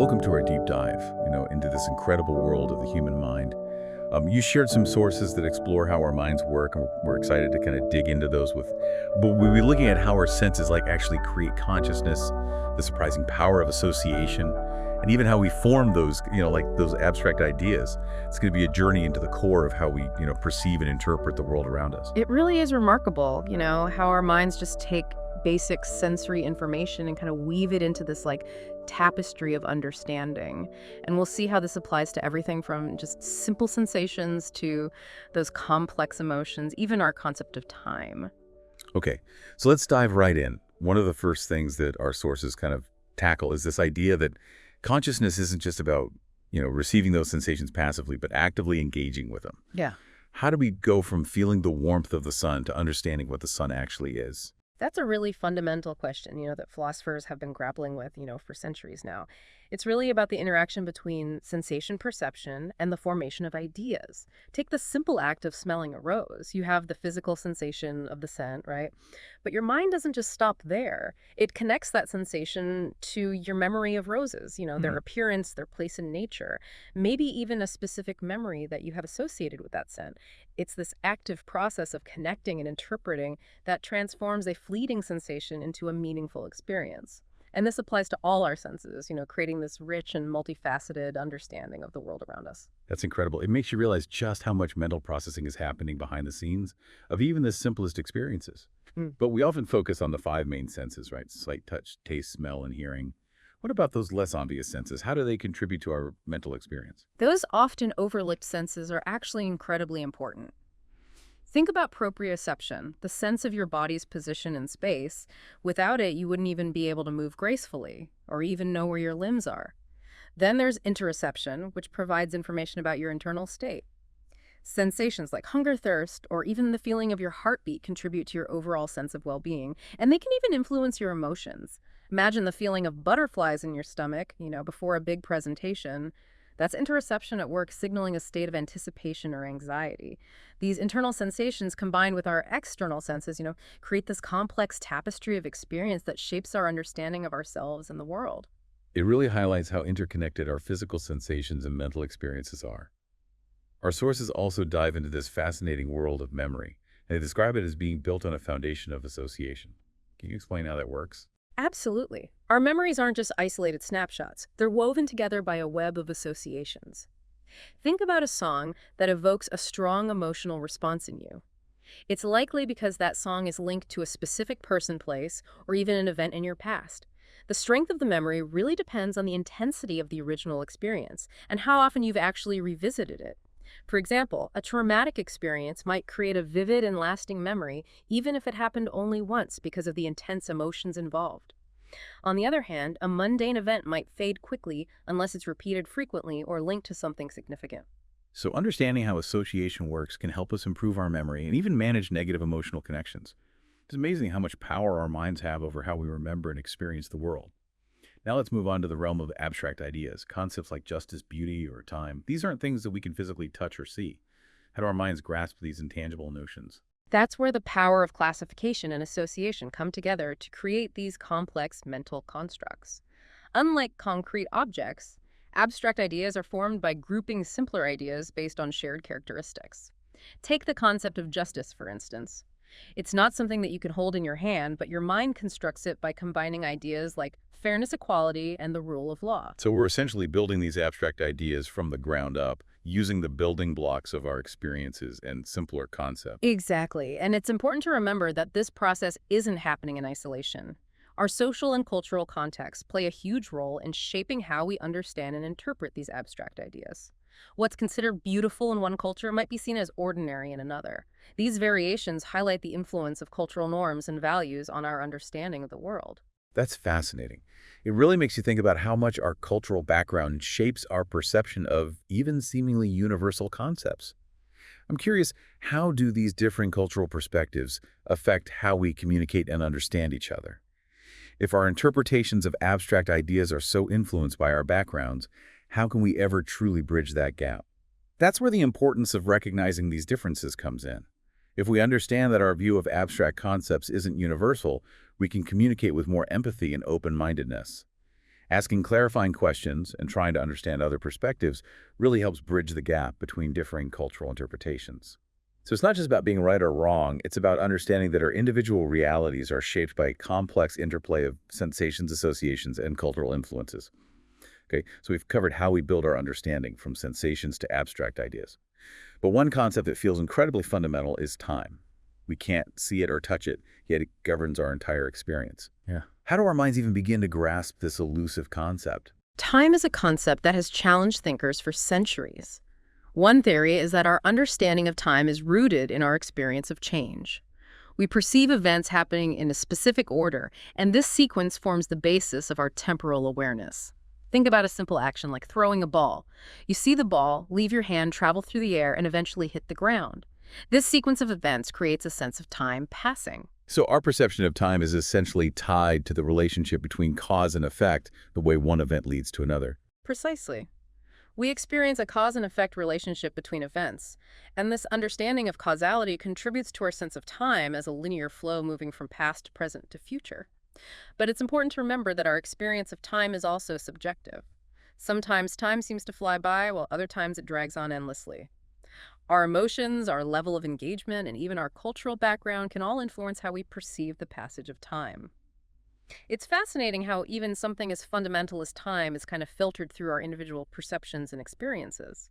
Welcome to our deep dive, into this incredible world of the human mind. You shared some sources that explore how our minds work, and we're excited to kind of dig into those but we'll be looking at how our senses actually create consciousness, the surprising power of association, and even how we form those, those abstract ideas. It's going to be a journey into the core of how we, perceive and interpret the world around us. It really is remarkable, how our minds just take basic sensory information and kind of weave it into this tapestry of understanding. And we'll see how this applies to everything from just simple sensations to those complex emotions, even our concept of time. Okay, so let's dive right in. One of the first things that our sources kind of tackle is this idea that consciousness isn't just about, receiving those sensations passively, but actively engaging with them. Yeah. How do we go from feeling the warmth of the sun to understanding what the sun actually is? That's a really fundamental question, that philosophers have been grappling with, for centuries now. It's really about the interaction between sensation perception and the formation of ideas. Take the simple act of smelling a rose. You have the physical sensation of the scent, right? But your mind doesn't just stop there. It connects that sensation to your memory of roses, their appearance, their place in nature, maybe even a specific memory that you have associated with that scent. It's this active process of connecting and interpreting that transforms a fleeting sensation into a meaningful experience. And this applies to all our senses, creating this rich and multifaceted understanding of the world around us. That's incredible. It makes you realize just how much mental processing is happening behind the scenes of even the simplest experiences. But we often focus on the five main senses, right? Sight, touch, taste, smell, and hearing. What about those less obvious senses? How do they contribute to our mental experience? Those often overlooked senses are actually incredibly important. Think about proprioception, the sense of your body's position in space. Without it, you wouldn't even be able to move gracefully or even know where your limbs are. Then there's interoception, which provides information about your internal state. Sensations like hunger, thirst, or even the feeling of your heartbeat contribute to your overall sense of well-being, and they can even influence your emotions. Imagine the feeling of butterflies in your stomach, before a big presentation. That's interoception at work, signaling a state of anticipation or anxiety. These internal sensations combined with our external senses, create this complex tapestry of experience that shapes our understanding of ourselves and the world. It really highlights how interconnected our physical sensations and mental experiences are. Our sources also dive into this fascinating world of memory, and they describe it as being built on a foundation of association. Can you explain how that works? Absolutely. Our memories aren't just isolated snapshots. They're woven together by a web of associations. Think about a song that evokes a strong emotional response in you. It's likely because that song is linked to a specific person, place, or even an event in your past. The strength of the memory really depends on the intensity of the original experience and how often you've actually revisited it. For example, a traumatic experience might create a vivid and lasting memory, even if it happened only once because of the intense emotions involved. On the other hand, a mundane event might fade quickly unless it's repeated frequently or linked to something significant. So understanding how association works can help us improve our memory and even manage negative emotional connections. It's amazing how much power our minds have over how we remember and experience the world. Now let's move on to the realm of abstract ideas, concepts like justice, beauty, or time. These aren't things that we can physically touch or see. How do our minds grasp these intangible notions? That's where the power of classification and association come together to create these complex mental constructs. Unlike concrete objects, abstract ideas are formed by grouping simpler ideas based on shared characteristics. Take the concept of justice, for instance. It's not something that you can hold in your hand, but your mind constructs it by combining ideas like fairness, equality, and the rule of law. So we're essentially building these abstract ideas from the ground up, using the building blocks of our experiences and simpler concepts. Exactly. And it's important to remember that this process isn't happening in isolation. Our social and cultural contexts play a huge role in shaping how we understand and interpret these abstract ideas. What's considered beautiful in one culture might be seen as ordinary in another. These variations highlight the influence of cultural norms and values on our understanding of the world. That's fascinating. It really makes you think about how much our cultural background shapes our perception of even seemingly universal concepts. I'm curious, how do these differing cultural perspectives affect how we communicate and understand each other? If our interpretations of abstract ideas are so influenced by our backgrounds, how can we ever truly bridge that gap? That's where the importance of recognizing these differences comes in. If we understand that our view of abstract concepts isn't universal, we can communicate with more empathy and open-mindedness. Asking clarifying questions and trying to understand other perspectives really helps bridge the gap between differing cultural interpretations. So it's not just about being right or wrong, it's about understanding that our individual realities are shaped by a complex interplay of sensations, associations, and cultural influences. Okay, so we've covered how we build our understanding from sensations to abstract ideas. But one concept that feels incredibly fundamental is time. We can't see it or touch it, yet it governs our entire experience. Yeah. How do our minds even begin to grasp this elusive concept? Time is a concept that has challenged thinkers for centuries. One theory is that our understanding of time is rooted in our experience of change. We perceive events happening in a specific order, and this sequence forms the basis of our temporal awareness. Think about a simple action like throwing a ball. You see the ball, leave your hand, travel through the air, and eventually hit the ground. This sequence of events creates a sense of time passing. So our perception of time is essentially tied to the relationship between cause and effect, the way one event leads to another. Precisely. We experience a cause and effect relationship between events, and this understanding of causality contributes to our sense of time as a linear flow moving from past, present, to future. But it's important to remember that our experience of time is also subjective. Sometimes time seems to fly by, while other times it drags on endlessly. Our emotions, our level of engagement, and even our cultural background can all influence how we perceive the passage of time. It's fascinating how even something as fundamental as time is kind of filtered through our individual perceptions and experiences.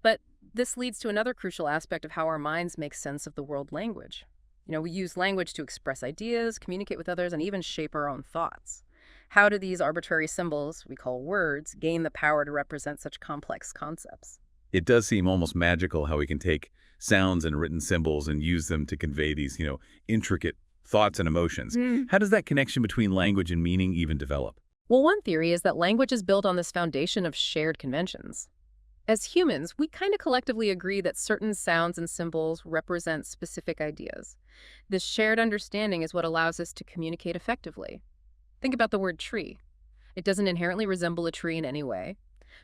But this leads to another crucial aspect of how our minds make sense of the world language. We use language to express ideas, communicate with others, and even shape our own thoughts. How do these arbitrary symbols, we call words, gain the power to represent such complex concepts? It does seem almost magical how we can take sounds and written symbols and use them to convey these, intricate thoughts and emotions. How does that connection between language and meaning even develop? Well, one theory is that language is built on this foundation of shared conventions. As humans, we kind of collectively agree that certain sounds and symbols represent specific ideas. This shared understanding is what allows us to communicate effectively. Think about the word tree. It doesn't inherently resemble a tree in any way.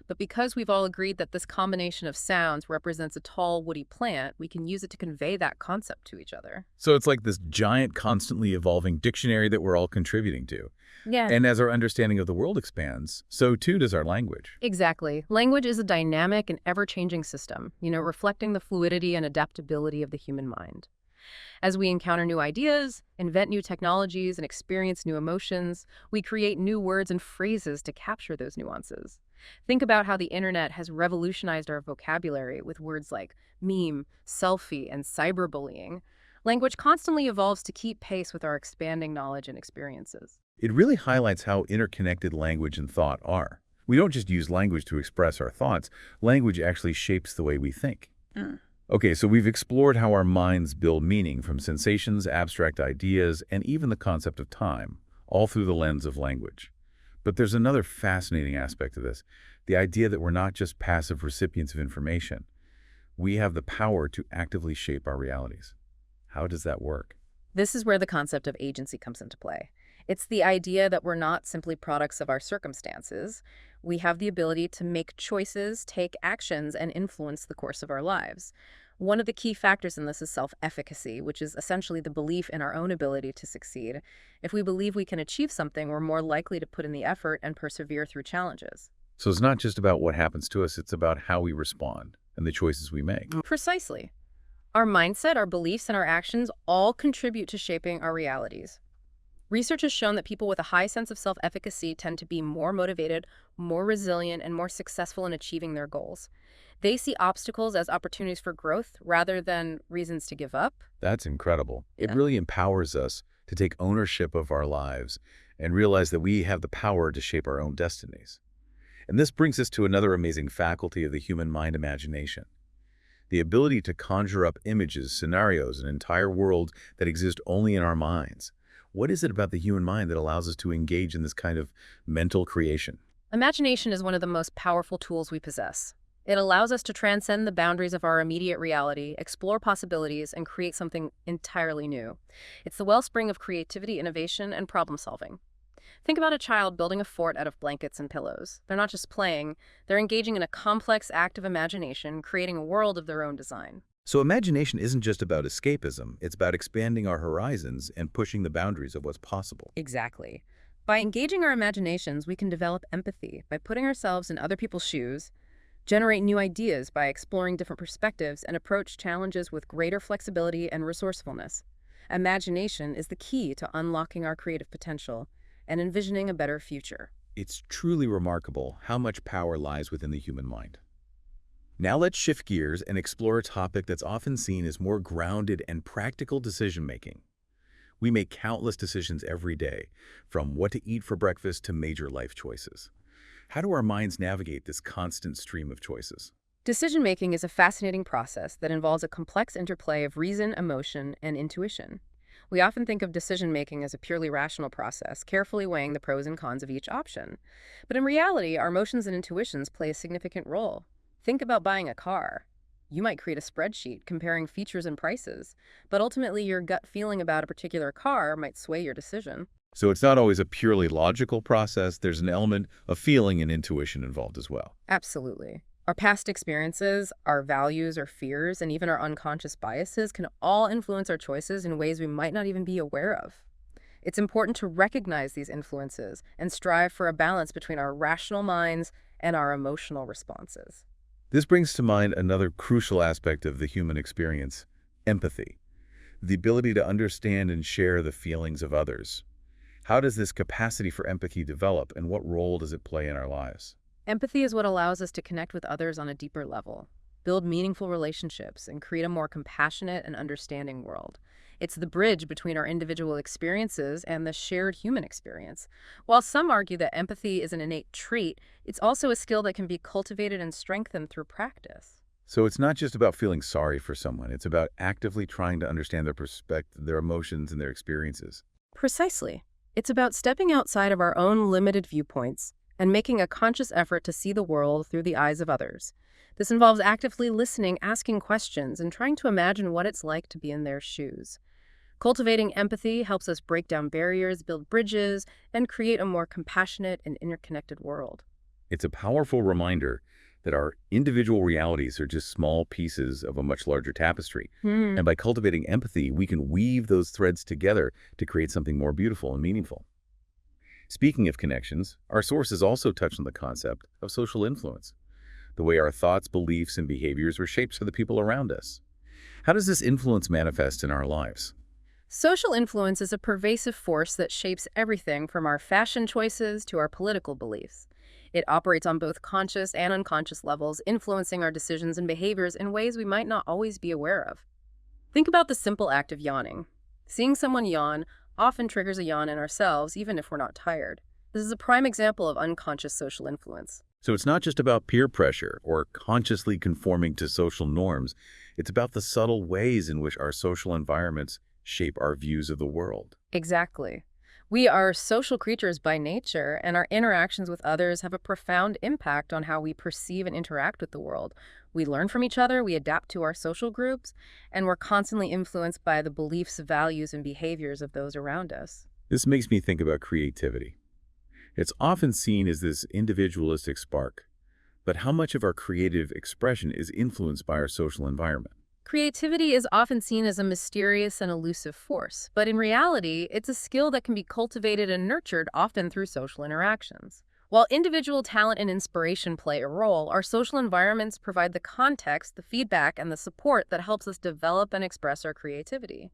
But because we've all agreed that this combination of sounds represents a tall, woody plant, we can use it to convey that concept to each other. So it's like this giant, constantly evolving dictionary that we're all contributing to. Yeah. And as our understanding of the world expands, so too does our language. Exactly. Language is a dynamic and ever-changing system, reflecting the fluidity and adaptability of the human mind. As we encounter new ideas, invent new technologies, and experience new emotions, we create new words and phrases to capture those nuances. Think about how the internet has revolutionized our vocabulary with words like meme, selfie, and cyberbullying. Language constantly evolves to keep pace with our expanding knowledge and experiences. It really highlights how interconnected language and thought are. We don't just use language to express our thoughts. Language actually shapes the way we think. Okay, so we've explored how our minds build meaning from sensations, abstract ideas, and even the concept of time, all through the lens of language. But there's another fascinating aspect of this, the idea that we're not just passive recipients of information. We have the power to actively shape our realities. How does that work? This is where the concept of agency comes into play. It's the idea that we're not simply products of our circumstances. We have the ability to make choices, take actions, and influence the course of our lives. One of the key factors in this is self-efficacy, which is essentially the belief in our own ability to succeed. If we believe we can achieve something, we're more likely to put in the effort and persevere through challenges. So it's not just about what happens to us, it's about how we respond and the choices we make. Precisely. Our mindset, our beliefs, and our actions all contribute to shaping our realities. Research has shown that people with a high sense of self-efficacy tend to be more motivated, more resilient, and more successful in achieving their goals. They see obstacles as opportunities for growth rather than reasons to give up. That's incredible. It really empowers us to take ownership of our lives and realize that we have the power to shape our own destinies. And this brings us to another amazing faculty of the human mind, imagination. The ability to conjure up images, scenarios, and entire worlds that exist only in our minds. What is it about the human mind that allows us to engage in this kind of mental creation? Imagination is one of the most powerful tools we possess. It allows us to transcend the boundaries of our immediate reality, explore possibilities, and create something entirely new. It's the wellspring of creativity, innovation, and problem-solving. Think about a child building a fort out of blankets and pillows. They're not just playing, they're engaging in a complex act of imagination, creating a world of their own design. So imagination isn't just about escapism, it's about expanding our horizons and pushing the boundaries of what's possible. Exactly. By engaging our imaginations, we can develop empathy by putting ourselves in other people's shoes, generate new ideas by exploring different perspectives, and approach challenges with greater flexibility and resourcefulness. Imagination is the key to unlocking our creative potential and envisioning a better future. It's truly remarkable how much power lies within the human mind. Now let's shift gears and explore a topic that's often seen as more grounded and practical decision-making. We make countless decisions every day, from what to eat for breakfast to major life choices. How do our minds navigate this constant stream of choices? Decision-making is a fascinating process that involves a complex interplay of reason, emotion, and intuition. We often think of decision-making as a purely rational process, carefully weighing the pros and cons of each option. But in reality, our emotions and intuitions play a significant role. Think about buying a car. You might create a spreadsheet comparing features and prices, but ultimately your gut feeling about a particular car might sway your decision. So it's not always a purely logical process. There's an element of feeling and intuition involved as well. Absolutely. Our past experiences, our values or fears, and even our unconscious biases can all influence our choices in ways we might not even be aware of. It's important to recognize these influences and strive for a balance between our rational minds and our emotional responses. This brings to mind another crucial aspect of the human experience, empathy, the ability to understand and share the feelings of others. How does this capacity for empathy develop, and what role does it play in our lives? Empathy is what allows us to connect with others on a deeper level, build meaningful relationships, and create a more compassionate and understanding world. It's the bridge between our individual experiences and the shared human experience. While some argue that empathy is an innate trait, it's also a skill that can be cultivated and strengthened through practice. So it's not just about feeling sorry for someone. It's about actively trying to understand their perspective, their emotions, and their experiences. Precisely. It's about stepping outside of our own limited viewpoints and making a conscious effort to see the world through the eyes of others. This involves actively listening, asking questions, and trying to imagine what it's like to be in their shoes. Cultivating empathy helps us break down barriers, build bridges, and create a more compassionate and interconnected world. It's a powerful reminder that our individual realities are just small pieces of a much larger tapestry. And by cultivating empathy, we can weave those threads together to create something more beautiful and meaningful. Speaking of connections, our sources also touch on the concept of social influence, the way our thoughts, beliefs, and behaviors are shaped by the people around us. How does this influence manifest in our lives? Social influence is a pervasive force that shapes everything from our fashion choices to our political beliefs. It operates on both conscious and unconscious levels, influencing our decisions and behaviors in ways we might not always be aware of. Think about the simple act of yawning. Seeing someone yawn often triggers a yawn in ourselves, even if we're not tired. This is a prime example of unconscious social influence. So it's not just about peer pressure or consciously conforming to social norms. It's about the subtle ways in which our social environments shape our views of the world. Exactly. We are social creatures by nature, and our interactions with others have a profound impact on how we perceive and interact with the world. We learn from each other, we adapt to our social groups, and we're constantly influenced by the beliefs, values, and behaviors of those around us. This makes me think about creativity. It's often seen as this individualistic spark, but how much of our creative expression is influenced by our social environment? Creativity is often seen as a mysterious and elusive force, but in reality, it's a skill that can be cultivated and nurtured often through social interactions. While individual talent and inspiration play a role, our social environments provide the context, the feedback, and the support that helps us develop and express our creativity.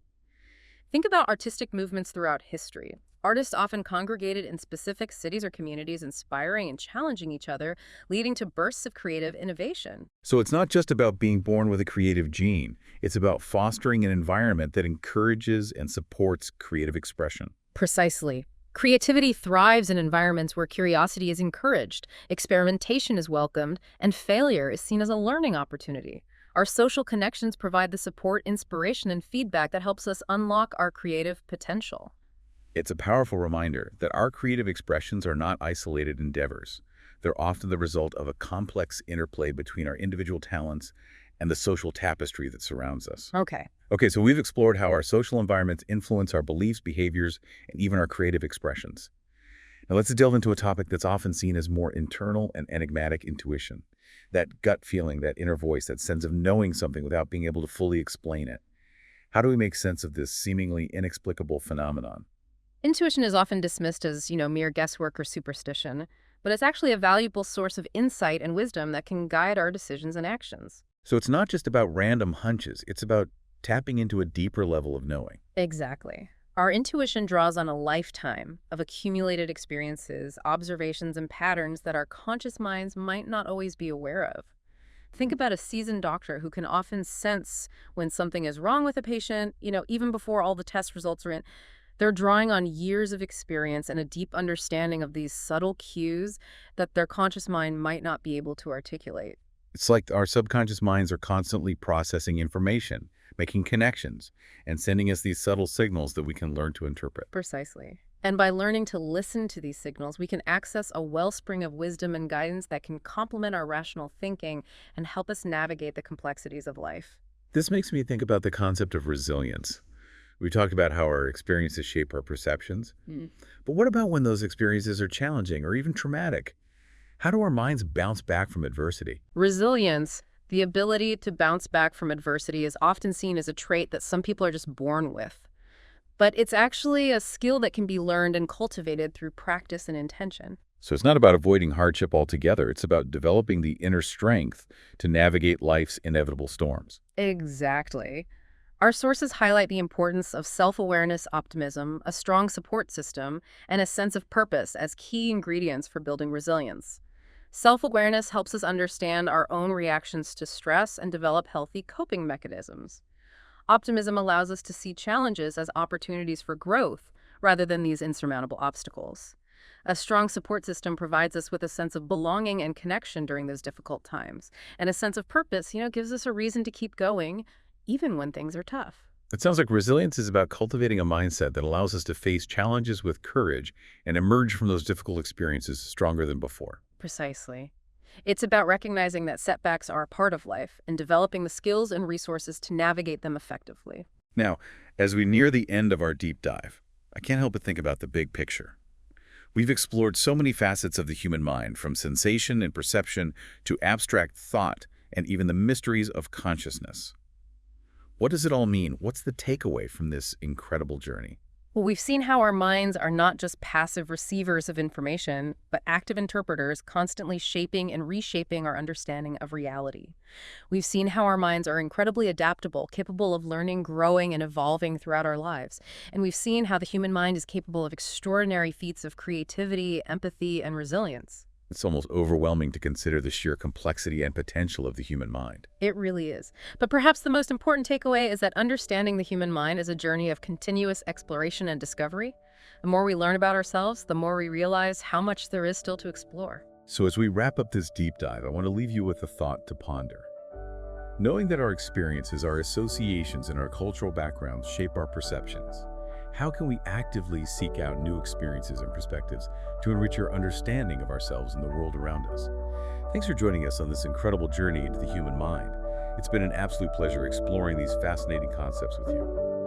Think about artistic movements throughout history. Artists often congregated in specific cities or communities, inspiring and challenging each other, leading to bursts of creative innovation. So it's not just about being born with a creative gene. It's about fostering an environment that encourages and supports creative expression. Precisely. Creativity thrives in environments where curiosity is encouraged, experimentation is welcomed, and failure is seen as a learning opportunity. Our social connections provide the support, inspiration, and feedback that helps us unlock our creative potential. It's a powerful reminder that our creative expressions are not isolated endeavors. They're often the result of a complex interplay between our individual talents and the social tapestry that surrounds us. Okay, so we've explored how our social environments influence our beliefs, behaviors, and even our creative expressions. Now let's delve into a topic that's often seen as more internal and enigmatic: intuition. That gut feeling, that inner voice, that sense of knowing something without being able to fully explain it. How do we make sense of this seemingly inexplicable phenomenon? Intuition is often dismissed as, mere guesswork or superstition, but it's actually a valuable source of insight and wisdom that can guide our decisions and actions. So it's not just about random hunches, it's about tapping into a deeper level of knowing. Exactly. Our intuition draws on a lifetime of accumulated experiences, observations, and patterns that our conscious minds might not always be aware of. Think about a seasoned doctor who can often sense when something is wrong with a patient, even before all the test results are in. They're drawing on years of experience and a deep understanding of these subtle cues that their conscious mind might not be able to articulate. It's like our subconscious minds are constantly processing information, making connections, and sending us these subtle signals that we can learn to interpret. Precisely. And by learning to listen to these signals, we can access a wellspring of wisdom and guidance that can complement our rational thinking and help us navigate the complexities of life. This makes me think about the concept of resilience. We talked about how our experiences shape our perceptions. Mm. But what about when those experiences are challenging or even traumatic? How do our minds bounce back from adversity? Resilience, the ability to bounce back from adversity, is often seen as a trait that some people are just born with. But it's actually a skill that can be learned and cultivated through practice and intention. So it's not about avoiding hardship altogether. It's about developing the inner strength to navigate life's inevitable storms. Exactly. Our sources highlight the importance of self-awareness, optimism, a strong support system, and a sense of purpose as key ingredients for building resilience. Self-awareness helps us understand our own reactions to stress and develop healthy coping mechanisms. Optimism allows us to see challenges as opportunities for growth rather than these insurmountable obstacles. A strong support system provides us with a sense of belonging and connection during those difficult times. And a sense of purpose, gives us a reason to keep going, even when things are tough. It sounds like resilience is about cultivating a mindset that allows us to face challenges with courage and emerge from those difficult experiences stronger than before. Precisely. It's about recognizing that setbacks are a part of life and developing the skills and resources to navigate them effectively. Now, as we near the end of our deep dive, I can't help but think about the big picture. We've explored so many facets of the human mind, from sensation and perception to abstract thought and even the mysteries of consciousness. What does it all mean? What's the takeaway from this incredible journey? Well, we've seen how our minds are not just passive receivers of information, but active interpreters constantly shaping and reshaping our understanding of reality. We've seen how our minds are incredibly adaptable, capable of learning, growing, and evolving throughout our lives. And we've seen how the human mind is capable of extraordinary feats of creativity, empathy, and resilience. It's almost overwhelming to consider the sheer complexity and potential of the human mind. It really is. But perhaps the most important takeaway is that understanding the human mind is a journey of continuous exploration and discovery. The more we learn about ourselves, the more we realize how much there is still to explore. So as we wrap up this deep dive, I want to leave you with a thought to ponder. Knowing that our experiences, our associations, and our cultural backgrounds shape our perceptions, how can we actively seek out new experiences and perspectives to enrich our understanding of ourselves and the world around us? Thanks for joining us on this incredible journey into the human mind. It's been an absolute pleasure exploring these fascinating concepts with you.